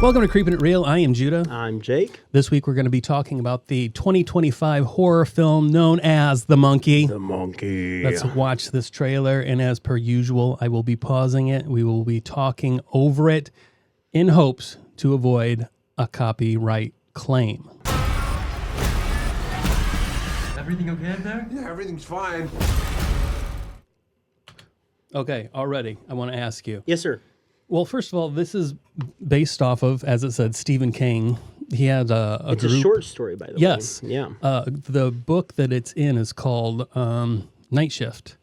Welcome to Creepin' It Real. I am Judah. I'm Jake. This week we're going to be talking about the 2025 horror film known as The Monkey. The Monkey. Let's watch this trailer, and as per usual, I will be pausing it. We will be talking over it in hopes to avoid a copyright claim. Everything okay up there? Yeah, everything's fine. Okay, already, I want to ask you. Yes, sir. Well, first of all, this is based off of, as it said, Stephen King. He had a It's group. a short story, by the way. Yes. Yeah. The book that it's in is called Night Shift.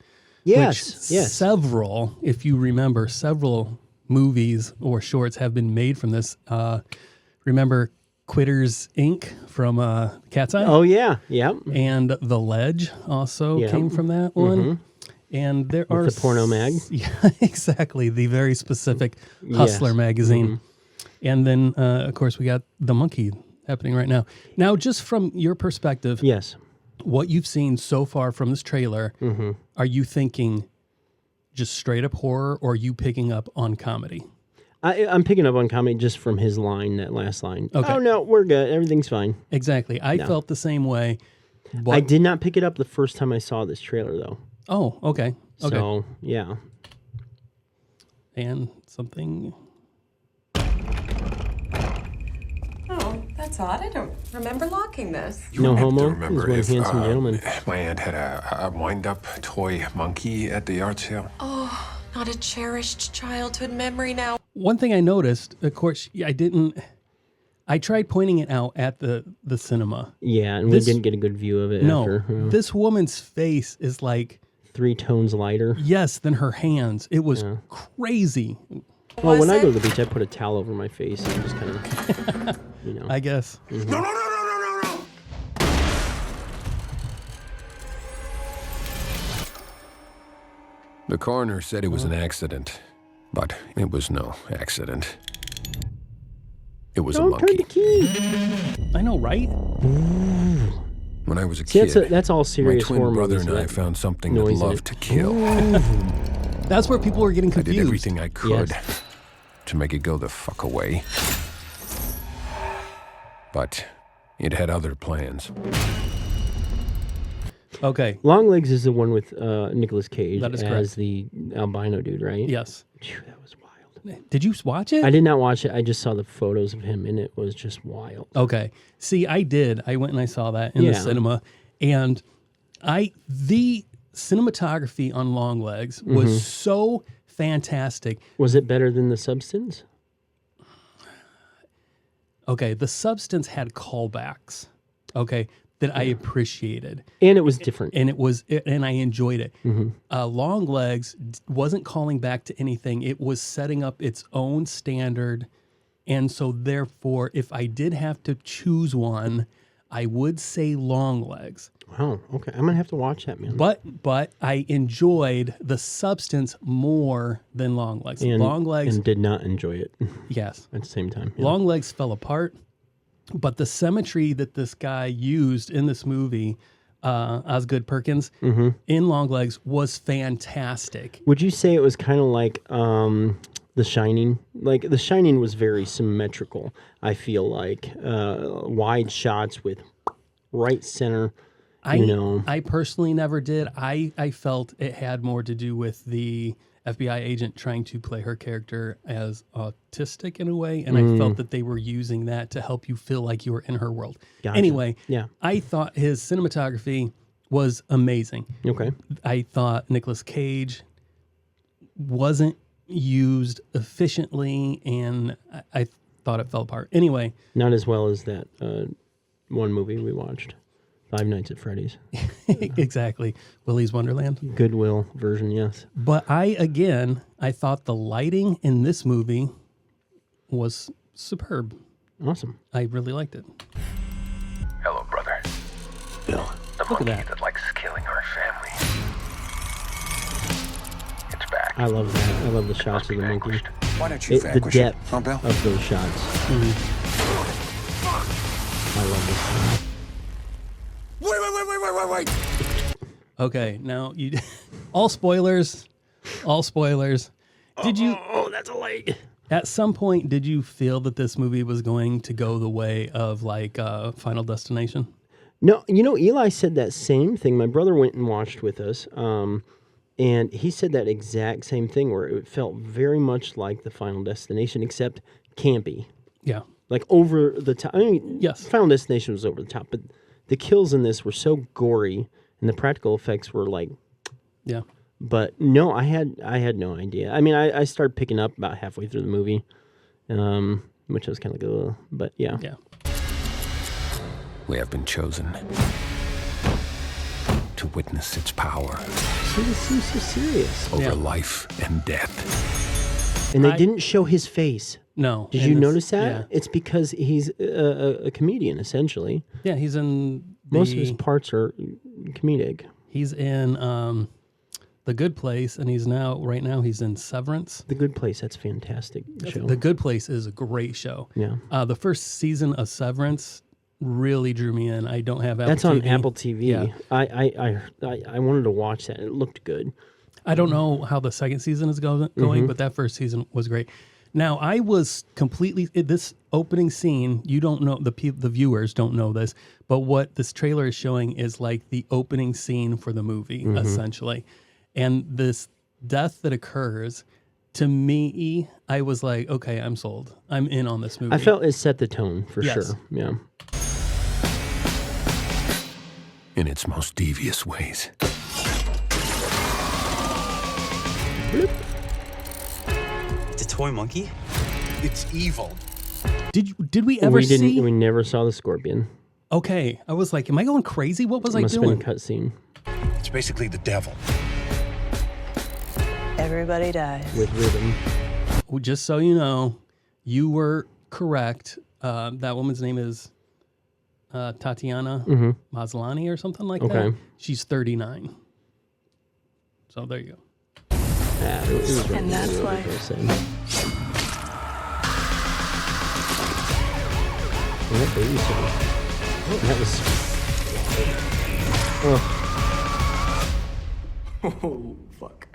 Yes. Which Yes. several, if you remember, several movies or shorts have been made from this. Remember Quitters Inc. from Cat's Eye? Oh, yeah. Yep. And The Ledge also Yeah. came from that one. And there are the porno mag. Yeah, exactly. The very specific Hustler Yes. magazine. And then, of course, we got The Monkey happening right now. Now, just from your perspective, Yes. what you've seen so far from this trailer, are you thinking just straight up horror, or are you picking up on comedy? I'm picking up on comedy just from his line, that last line. Okay. Oh, no, we're good. Everything's fine. Exactly. I felt the same way. But, I did not pick it up the first time I saw this trailer, though. Oh, okay. Okay. So, yeah. And something. Oh, that's odd. I don't remember locking this. No have to homo. remember He's one if, handsome gentleman. My aunt had a wind-up toy monkey at the yard sale. Oh, not a cherished childhood memory now. One thing I noticed, of course, I tried pointing it out at the cinema. Yeah, and This- we didn't get a good view of it No, after. this woman's face is like, 3 tones lighter. yes, than her hands. It was crazy, Well, when Was I go it? to the beach, I put a towel over my face and just kind of, I guess. No! The coroner said it was an accident, but it was no accident. It was a Don't turn monkey. the key. I know, right? When I was a See, kid, that's all my serious twin horror brother movies, and I that found something that noise in loved it. to kill. That's where people are getting I did confused. everything I could Yes. to make it go the fuck away. But it had other plans. Okay. Longlegs is the one with Nicolas Cage That is as correct. the albino dude, right? Yes. Phew, that was wild. Did you watch it? I did not watch it. I just saw the photos of him, and it was just wild. Okay. See, I did. I went and I saw that in the Yeah. cinema, and the cinematography on Longlegs was so fantastic. Was it better than The Substance? Okay, The Substance had callbacks. Okay, that I appreciated, And it was different. and and I enjoyed it. Longlegs wasn't calling back to anything; it was setting up its own standard, and so therefore, if I did have to choose one, I would say Longlegs. Wow. Okay, I'm gonna have to watch that, man. But I enjoyed The Substance more than Longlegs. and, Longlegs, and did not enjoy it yes. at the same time. Yeah. Longlegs fell apart, but the symmetry that this guy used in this movie, Osgood Perkins, in Longlegs was fantastic. Would you say it was kind of like The Shining? Like The Shining was very symmetrical. I feel like wide shots with right center. I personally never did. I felt it had more to do with the FBI agent trying to play her character as autistic in a way, and I felt that they were using that to help you feel like you were in her world. Gotcha. Anyway, Yeah. I thought his cinematography was amazing. Okay. I thought Nicolas Cage wasn't used efficiently, and I thought it fell apart. Anyway, Not as well as that one movie we watched, Five Nights at Freddy's. exactly, Willy's Wonderland. Goodwill version, yes. But I thought the lighting in this movie was superb. Awesome. I really liked it. Hello, brother. Bill. The Look at monkey that. that likes killing our family. It's back. I love that. I love the shots of the monkey. Vanquished. Why don't you The vanquish it, depth huh, Bill? of those shots. I love this. Wait. Okay, now you all spoilers. All spoilers. Did you Oh, that's a leg. At some point, did you feel that this movie was going to go the way of like Final Destination? No, Eli said that same thing. My brother went and watched with us, and he said that exact same thing where it felt very much like the Final Destination, except campy. Yeah. Like over the top. I mean, Yes. Final Destination was over the top, but the kills in this were so gory, and the practical effects were like. Yeah. But no, I had no idea. I mean, I started picking up about halfway through the movie, which I was kind of like, ugh. But yeah. Yeah. We have been chosen to witness its power See, this seems so serious. over Yeah. life and death. And they didn't show his face. No. Did and you it's- notice that? Yeah. It's because he's a comedian, essentially. Yeah, he's in Most of his parts are comedic. He's in The Good Place, and right now he's in Severance. The Good Place, that's a fantastic show. The Good Place is a great show. Yeah. The first season of Severance really drew me in. I don't have Apple That's on TV. Apple TV. Yeah. I wanted to watch that. It looked good. I don't know how the second season is going, but that first season was great. Now, I was completely this opening scene. You don't know the viewers don't know this, but what this trailer is showing is like the opening scene for the movie, essentially. And this death that occurs, to me, I was like, okay, I'm sold. I'm in on this movie. I felt it set the tone for Yes. sure. Yeah. In its most devious ways. It's a toy monkey? It's evil. Did we ever see? We never saw the scorpion. Okay, I was like, am I going crazy? What was I Must have been a doing? cutscene It's basically the devil. Everybody dies. with rhythm. Well, just so you know, you were correct. That woman's name is Tatiana Maslany or something like that. Okay. She's 39. So there you go. Yeah, it was right. And that's It was why- what they were saying. Well, that babysitter. That was. Oh, fuck.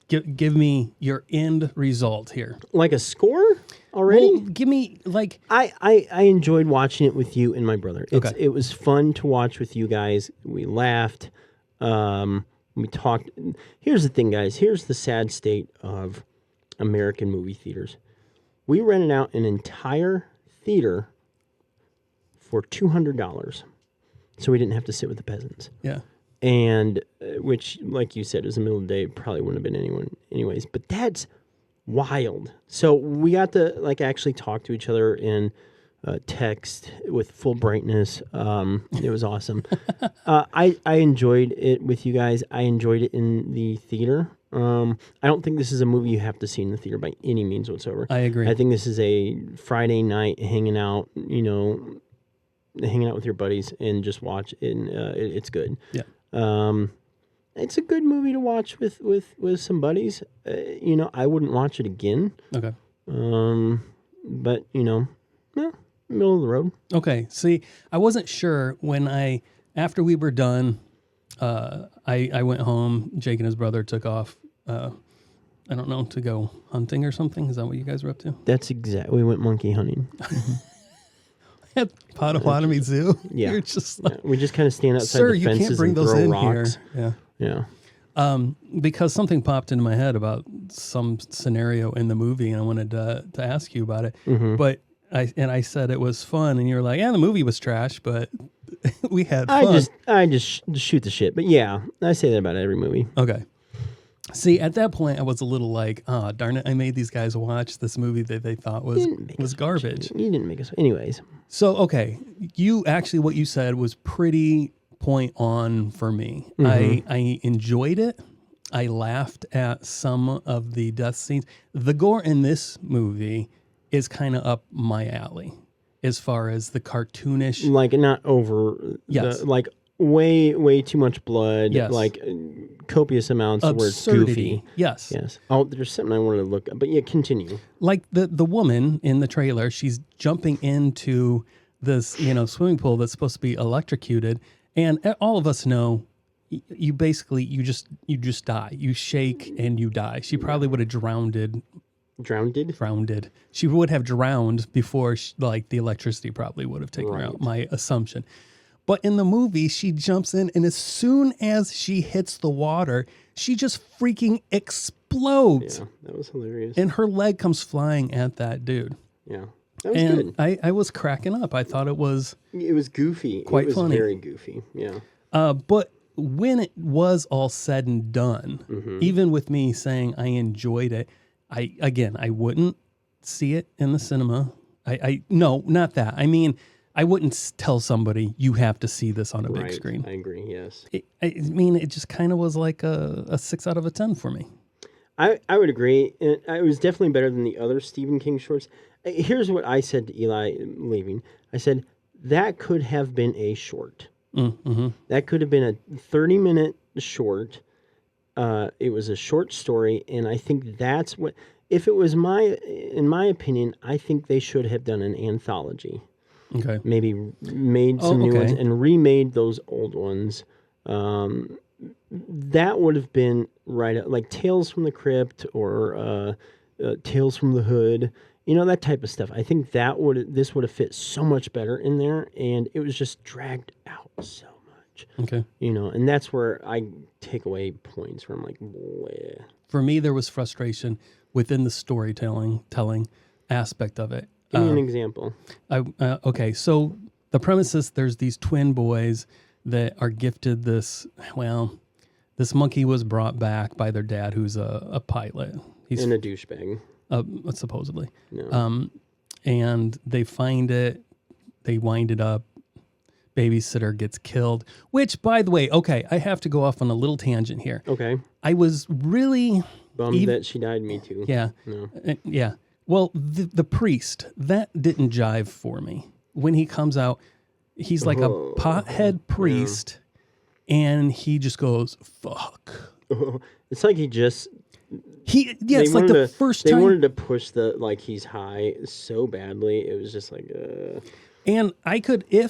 Give me your end result here. Like a score already? Well, give me like I enjoyed watching it with you and my brother. Okay. It was fun to watch with you guys. We laughed. We talked. Here's the thing, guys. Here's the sad state of American movie theaters. We rented out an entire theater for $200, so we didn't have to sit with the peasants. yeah. And which, like you said, is the middle of the day. Probably wouldn't have been anyone anyways. But that's wild. So we got to like actually talk to each other in text with full brightness. It was awesome. I enjoyed it with you guys. I enjoyed it in the theater. I don't think this is a movie you have to see in the theater by any means whatsoever. I agree. I think this is a Friday night hanging out, hanging out with your buddies and just watch it. And, it's good. Yeah. It's a good movie to watch with some buddies. I wouldn't watch it again. Okay. But middle of the road. Okay. See, I wasn't sure after we were done, I went home. Jake and his brother took off. I don't know, to go hunting or something. Is that what you guys were up to? That's exactly. We went monkey hunting. At Potawatomi Zoo. Yeah. You're just like, We just kind of stand outside sir, the you fences can't bring and those throw in rocks. here. Yeah. Yeah. Because something popped into my head about some scenario in the movie, and I wanted to ask you about it. Mm-hmm. But I said it was fun, and you were like, "Yeah, the movie was trash, but we had fun." I just shoot the shit. But yeah, I say that about every movie. Okay. See, at that point, I was a little like, "Oh, darn it! I made these guys watch this movie that they thought was garbage." You didn't make us. Anyways, So, okay, what you said was pretty point on for me. I enjoyed it. I laughed at some of the death scenes. The gore in this movie is kind of up my alley as far as the cartoonish. like not over. Yes. Like way too much blood. Yes. Like copious amounts where it's Absurdity. goofy. Yes. Yes. Oh, there's something I wanted to look up. But yeah, continue. Like the woman in the trailer, she's jumping into this, swimming pool that's supposed to be electrocuted. And all of us know you basically you just die. You shake and you die. She probably would have drowned. She would have drowned before like the electricity probably would have taken her out. My assumption. But in the movie, she jumps in, and as soon as she hits the water, she just freaking explodes. Yeah, that was hilarious. And her leg comes flying at that dude. Yeah, that was good. I was cracking up. I thought it was goofy. Quite it was funny. Very goofy. Yeah. But when it was all said and done, even with me saying I enjoyed it, I wouldn't see it in the cinema. No, not that. I mean, I wouldn't tell somebody you have to see this on a big screen. I agree. Yes. I mean, it just kind of was like a 6 out of a 10 for me. I would agree. It was definitely better than the other Stephen King shorts. Here's what I said to Eli leaving. I said, that could have been a short. Mm-hmm. That could have been a 30-minute short. It was a short story, and I think that's what... If it was in my opinion, I think they should have done an anthology. Okay. Maybe made some new ones and remade those old ones. That would have been right, like Tales from the Crypt or Tales from the Hood, that type of stuff. I think this would have fit so much better in there, and it was just dragged out so much. Okay. And that's where I take away points where I'm like, bleh. For me, there was frustration within the storytelling aspect of it. Give me an example. Okay, so the premise is there's these twin boys that are gifted this monkey was brought back by their dad, who's a pilot. He's and a douchebag. Supposedly. No. And they find it, they wind it up, babysitter gets killed, which, by the way, okay, I have to go off on a little tangent here. Okay. I was really... Bummed that she died, me too. Yeah. No. Yeah. Well, the priest, that didn't jive for me. When he comes out, he's like a pothead priest, and he just goes, fuck. It's like it's like the first time. They wanted to push he's high so badly. It was just like, And I could, be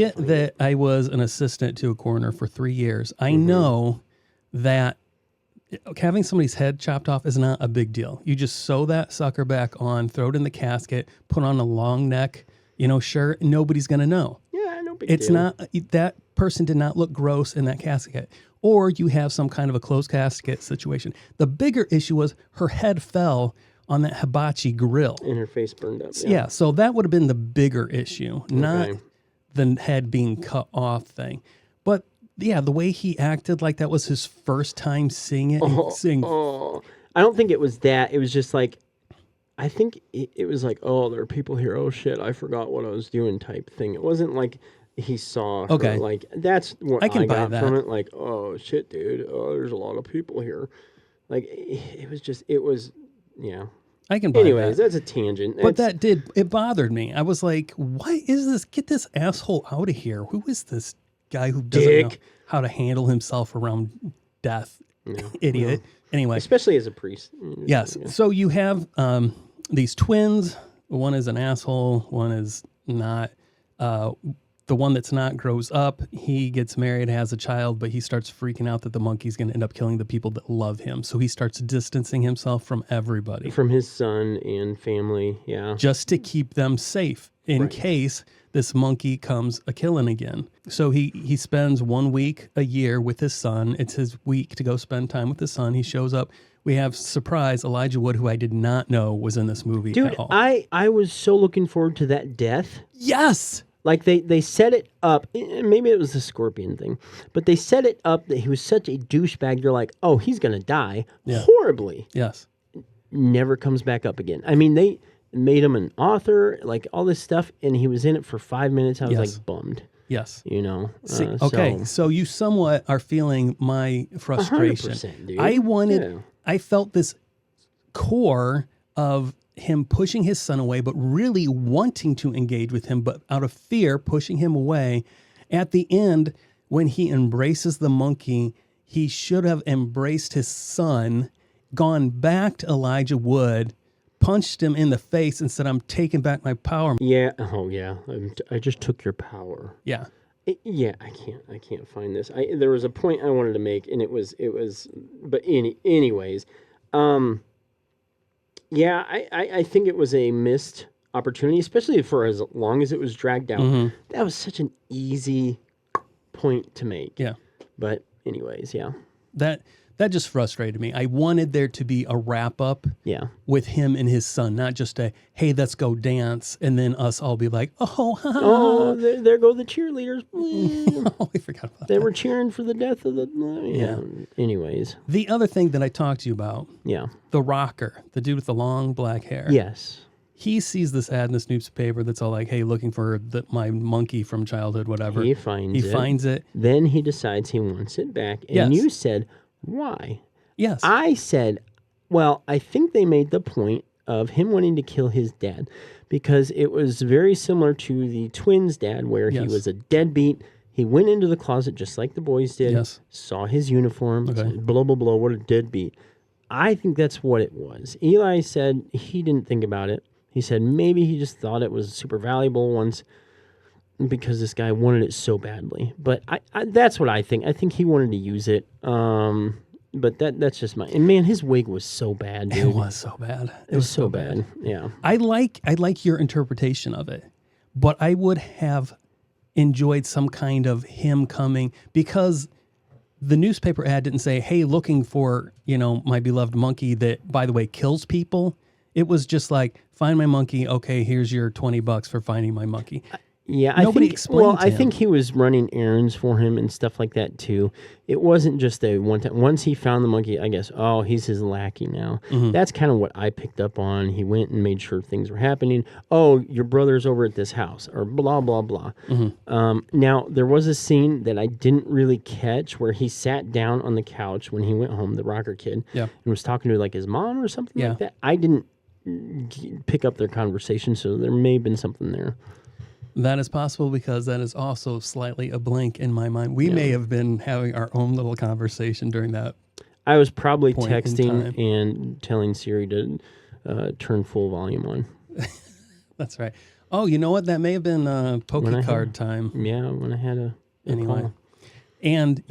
it that I was an assistant to a coroner for 3 years, I know that having somebody's head chopped off is not a big deal. You just sew that sucker back on, throw it in the casket, put on a long neck, shirt, and nobody's going to know. Yeah, no big It's deal. not, that person did not look gross in that casket. Or you have some kind of a closed casket situation. The bigger issue was her head fell on that hibachi grill. And her face burned up. Yeah, so that would have been the bigger issue, not the head being cut off thing. But yeah, the way he acted like that was his first time seeing it. I don't think it was that. It was just like, I think it was like, oh, there are people here. Oh, shit, I forgot what I was doing type thing. It wasn't like he saw her. Okay. Like, that's what I got that. from it. Like, oh, shit, dude. Oh, there's a lot of people here. Like, it was, yeah. I can buy Anyways, that. that's a tangent. But it bothered me. I was like, what is this? Get this asshole out of here. Who is this guy who doesn't know how to handle himself around death? Idiot. Anyway. Especially as a priest. Yes. Yeah. So you have these twins. One is an asshole. One is not. The one that's not grows up. He gets married, has a child, but he starts freaking out that the monkey's going to end up killing the people that love him. So he starts distancing himself from everybody. From his son and family, yeah. Just to keep them safe in case this monkey comes a-killing again. So he spends 1 week a year with his son. It's his week to go spend time with his son. He shows up. We have, surprise, Elijah Wood, who I did not know was in this movie Dude, at all. I was so looking forward to that death. Yes! Like, they set it up, and maybe it was the scorpion thing, but they set it up that he was such a douchebag. You're like, oh, he's going to die horribly. Yes. Never comes back up again. I mean, they made him an author, like all this stuff, and he was in it for 5 minutes. I was like bummed. Yes. See, okay, so you somewhat are feeling my frustration. 100%, dude. I felt this core of him pushing his son away, but really wanting to engage with him, but out of fear, pushing him away. At the end, when he embraces the monkey, he should have embraced his son, gone back to Elijah Wood, punched him in the face and said, I'm taking back my power. Yeah. Oh, yeah. I just took your power. Yeah. Yeah, I can't find this. There was a point I wanted to make, and it was, but anyways, yeah, I think it was a missed opportunity, especially for as long as it was dragged out. Mm-hmm. That was such an easy point to make. Yeah. But anyways, yeah. That just frustrated me. I wanted there to be a wrap up Yeah. with him and his son, not just a, hey, let's go dance, and then us all be like, oh, ha, ha, Oh, there go the cheerleaders. oh, I forgot about They that. were cheering for the death of the. Yeah. Anyways. The other thing that I talked to you about, Yeah. the rocker, the dude with the long black hair. Yes. He sees this ad in the newspaper that's all like, hey, looking for my monkey from childhood, whatever. He finds it. it. Then he decides he wants it back. And Yes. you said, why? Yes. I said, well, I think they made the point of him wanting to kill his dad because it was very similar to the twins' dad, where he Yes. was a deadbeat. He went into the closet just like the boys did, Yes. saw his uniform, Okay. said, blah, blah, blah, what a deadbeat. I think that's what it was. Eli said he didn't think about it. He said maybe he just thought it was super valuable once because this guy wanted it so badly. But I that's what I think. I think he wanted to use it. But that's just my... And man, his wig was so bad, dude. it was so bad. It was so bad. Yeah. I like your interpretation of it, but I would have enjoyed some kind of him coming, because the newspaper ad didn't say, hey, looking for, my beloved monkey that, by the way, kills people. It was just like, find my monkey. Okay, here's your $20 for finding my monkey. Yeah, Nobody I think. explained Well, to I him. think he was running errands for him and stuff like that too. It wasn't just a one time. Once he found the monkey, I guess. Oh, he's his lackey now. Mm-hmm. That's kind of what I picked up on. He went and made sure things were happening. Oh, your brother's over at this house, or blah blah blah. Mm-hmm. Now there was a scene that I didn't really catch where he sat down on the couch when he went home, the rocker kid, Yeah. and was talking to like his mom or something Yeah. like that. I didn't pick up their conversation, so there may have been something there. That is possible, because that is also slightly a blank in my mind. We may have been having our own little conversation during that. I was probably Point in texting time. and telling Siri to turn full volume on. That's right. Oh, you know what? That may have been When I Poke had- Card time. Yeah, when I had a Anyway. call. And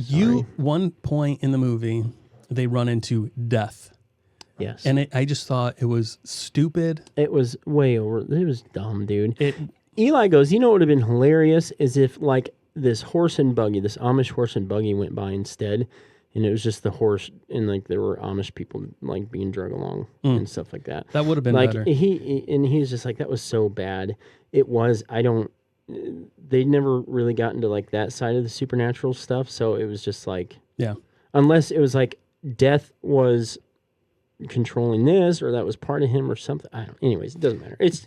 one point in the movie, they run into death. Yes. And I just thought it was stupid. It was way over. It was dumb, dude. It Eli goes, you know what would have been hilarious is if like this horse and buggy, this Amish horse and buggy went by instead. And it was just the horse, and like there were Amish people like being drug along and stuff like that. That would have been like better. he was just like, that was so bad. It was. They never really got into like that side of the supernatural stuff, so it was just like, Yeah. unless it was like death was controlling this, or that was part of him or something. I don't. Anyways, it doesn't matter. It's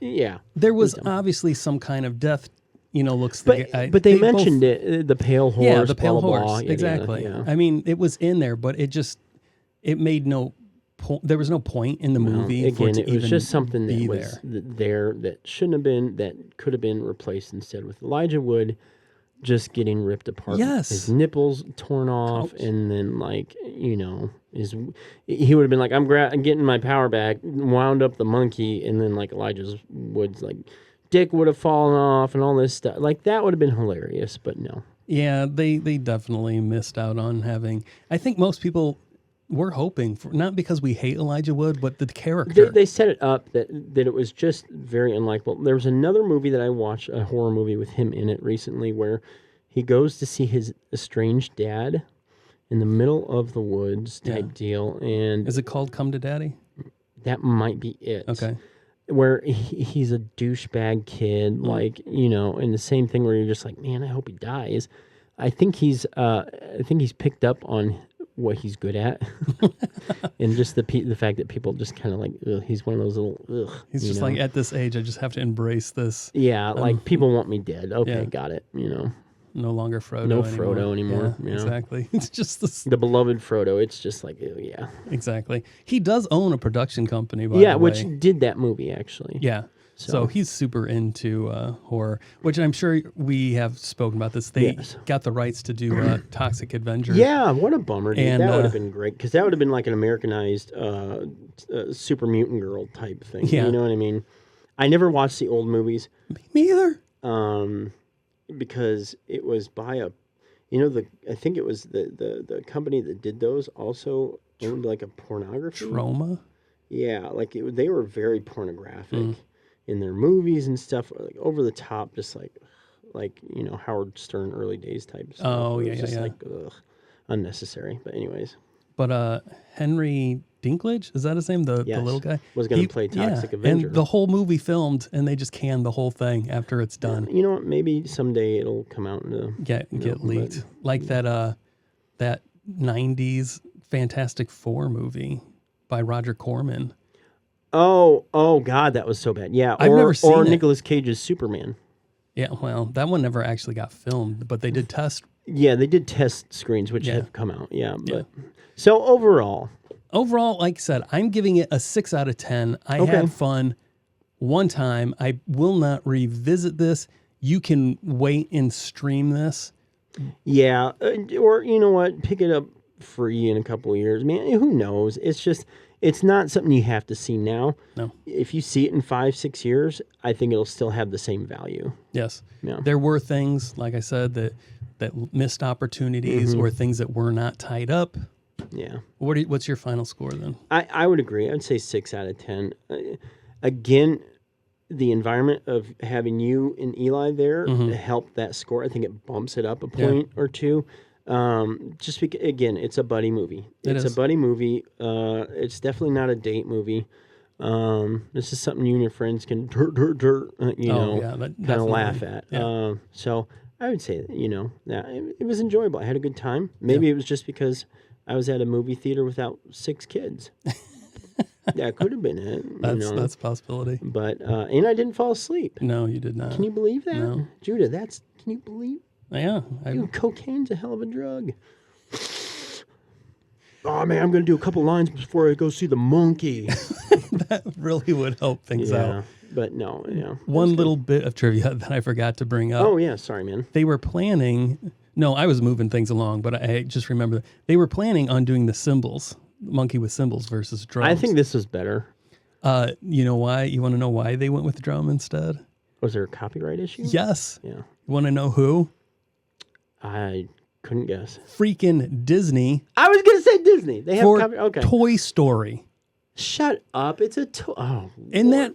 There was obviously some kind of death, looks But like. they mentioned it, the pale horse. Yeah, the pale blah, blah, horse. blah, yada, Exactly. yada, yeah. I mean, it was in there, but it made no point. There was no point in the movie for it Again, to it was even just something that be was there. there that shouldn't have been, that could have been replaced instead with Elijah Wood just getting ripped apart. Yes. His nipples torn off, Ouch. and then like, he would have been like, I'm getting my power back, wound up the monkey, and then like Elijah Wood's like dick would have fallen off and all this stuff. Like that would have been hilarious, but no. Yeah, they definitely missed out on having. I think most people were hoping for, not because we hate Elijah Wood, but the character. They set it up that it was just very unlikable. There was another movie that I watched, a horror movie with him in it recently, where he goes to see his estranged dad in the middle of the woods type deal, and Is it called Come to Daddy? that might be it. Okay. Where he's a douchebag kid, like, and the same thing where you're just like, man, I hope he dies. I think he's picked up on what he's good at, and just the fact that people just kind of like, ugh, he's one of those little, ugh. He's just like, at this age, I just have to embrace this. yeah, like people want me dead. Okay, yeah. got it. No longer Frodo. No Frodo anymore, Yeah, you know? exactly. It's just this. The beloved Frodo. It's just like, ew, yeah, Exactly. He does own a production company, by yeah, the which way. did that movie actually. Yeah. So he's super into horror, which I'm sure we have spoken about this. They Yes. got the rights to do Toxic Avenger. Yeah, what a bummer, dude. And, That would have been great, because that would have been like an Americanized super mutant girl type thing. Yeah. You know what I mean? I never watched the old movies. Me either. because it was by a, I think it was the company that did those also owned like a pornography. Trauma? Yeah, like they were very pornographic in their movies and stuff, like over the top, just like Howard Stern early days type stuff. Oh, It yeah, was yeah, just yeah. like unnecessary. But anyways, But Henry Dinklage, is that his name? The Yes. little guy? Was gonna play Toxic yeah, Avenger. And the whole movie filmed, and they just canned the whole thing after it's done. you know what? Maybe someday it'll come out and Get leaked. Like that 90s Fantastic Four movie by Roger Corman. Oh God, that was so bad. Yeah, I've never seen or it. Nicolas Cage's Superman. Yeah, well, that one never actually got filmed, but they did test. Yeah, they did test screens, which Yeah. have come out. Yeah, but so overall, Like I said, I'm giving it a 6 out of 10. I Okay. had fun one time. I will not revisit this. You can wait and stream this. yeah, or you know what, pick it up free in a couple of years. Man, who knows? It's not something you have to see now. No. If you see it in 5-6 years, I think it'll still have the same value. Yes. Yeah. There were things, like I said, that missed opportunities or things that were not tied up. Yeah. What's your final score then? I would agree. I'd say 6 out of 10. Again, the environment of having you and Eli there helped that score. I think it bumps it up a point or two. Just because, again, it's a buddy movie. It's is. a buddy movie. It's definitely not a date movie. This is something you and your friends can kind of laugh at. Yeah. So I would say, it was enjoyable. I had a good time. Maybe it was just because I was at a movie theater without 6 kids. That could have been it. That's a possibility. But and I didn't fall asleep. No, you did not. Can you believe that, No. Judah? Can you believe? Yeah. Cocaine's a hell of a drug. Oh man, I'm gonna do a couple lines before I go see the monkey. That really would help things out. But no, One little bit of trivia that I forgot to bring up. Oh yeah, sorry, man. They were planning. No, I was moving things along, but I just remember that they were planning on doing the cymbals, monkey with cymbals versus drums. I think this was better. You know why? You want to know why they went with drum instead? Was there a copyright issue? Yes. Yeah. You want to know who? I couldn't guess. Freaking Disney I was gonna say Disney. They have for copyright. Okay. Toy Story. Shut up. It's a oh. And Lord.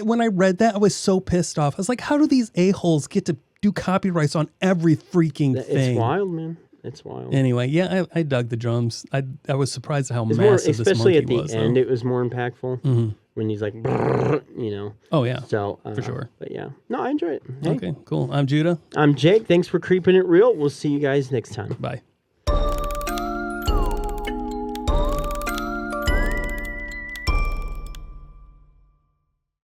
when I read that, I was so pissed off. I was like, how do these a-holes get to do copyrights on every freaking thing? It's wild, man. It's wild. Anyway, yeah, I dug the drums. I was surprised at how It's massive more, this especially monkey at the was. end, though. it was more impactful when he's like, brrr. Oh, yeah. So For sure. But yeah, no, I enjoy it. Hey, Okay, cool. I'm Judah. I'm Jake. Thanks for creeping it real. We'll see you guys next time. Bye.